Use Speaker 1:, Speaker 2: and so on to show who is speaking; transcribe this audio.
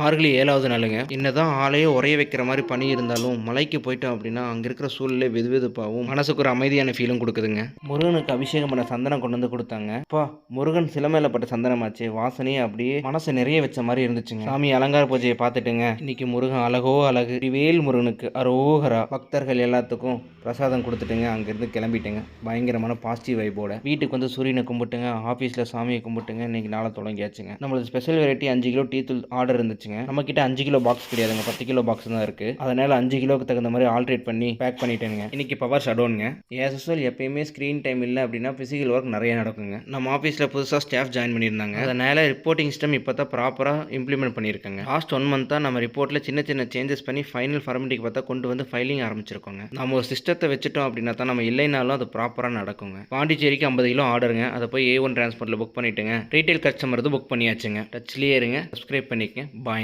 Speaker 1: மார்கழி 7வது நாளுங்க. என்னதான் ஆளையே உறைய வைக்கிற மாரி பனி இருந்தாலும், மலைக்கு போயிட்டோம் அப்டின்னா, அங்க இருக்கிற சூழ்நிலை வெதுவெதுப்பாவும், மனசுக்கு ஒரு அமைதியான ஃபீலும் குடுக்குதுங்க. முருகனுக்கு அபிஷேகம் பண்ண சந்தனம் கொண்டு வந்து குடுத்தாங்க. அப்பா! முருகன் சிலை மேல பட்ட சந்தனமாச்சே, வாசனையே அப்படியே மனச நிறைய வச்ச மாரி இருந்துச்சுங்க. சாமி அலங்கார பூஜைய பார்த்துட்டுங்க, இன்னைக்கு முருகன் அழகோ அழகு. வெற்றிவேல் முருகனுக்கு அரோகரா. பக்தர்கள் எல்லாத்துக்கும் பிரசாதம் குடுத்துட்டுங்க, அங்கேருந்து கிளம்பிட்டேங்க. பயங்கரமான பாசிட்டிவ் வைபோட. வீட்டுக்கு வந்து சூரியன கும்பிட்டுங்க, ஆஃபீஸ்ல சாமிய கும்பிட்டுங்க, இன்னைக்கு நாள தொடங்கியாச்சுங்க. நம்மளது ஸ்பெஷல் வெரைட்டி 5 கிலோ டீ தூள் ஆர்டர் இருந்துச்சுங்க. நம்மகிட்ட 5 கிலோ பாக்ஸ் கிடையாதுங்க. 10 கிலோ பாக்ஸ் தான் இருக்கு. அதனால 5 கிலோக்கு தகுந்த மாதிரி ஆல்ட்ரேட் பண்ணி பேக் பண்ணிட்டேனுங்க. இன்னைக்கு பவர் ஷட்டவுனுங்க. ஆஸ் யூசுவல் எப்பயுமே ஸ்க்ரீன் டைம் இல்ல அப்படின்னா பிசிக்கல் ஒர்க் நிறைய நடக்குங்க. நம்ம ஆஃபீஸில் புதுசாக ஸ்டாஃப் ஜாயின் பண்ணியிருந்தாங்க. அதனால ரிப்போர்ட்டிங் சிஸ்டம் இப்போ தான் ப்ராப்பராக இம்ப்ளிமெண்ட் பண்ணியிருக்காங்க. லாஸ்ட் 1 மந்த்தாக நம்ம ரிப்போர்ட்டில் சின்ன சின்ன சேஞ்சஸ் பண்ணி ஃபைனல் ஃபார்மேட்டிக் பார்த்தா கொண்டு வந்து ஃபைலிங் ஆரம்பிச்சிருக்கோங்க. நம்ம ஒரு சிஸ்டத்தை வச்சுட்டோம் அப்படின்னா தான் நம்ம இல்லைனாலும் அது ப்ராப்பராக நடக்குங்க. பாண்டிச்சேரிக்கு 50 கிலோ ஆர்டருங்க. அதை போய் A1 டிரான்ஸ்போர்ட்டில் புக் பண்ணிட்டுங்க. ரீட்டைல் கஸ்டமர் புக் பண்ணியாச்சுங்க. டச்லேயே இருங்க. சப்ஸ்கிரைப் பண்ணிக்கங்க. பாய்.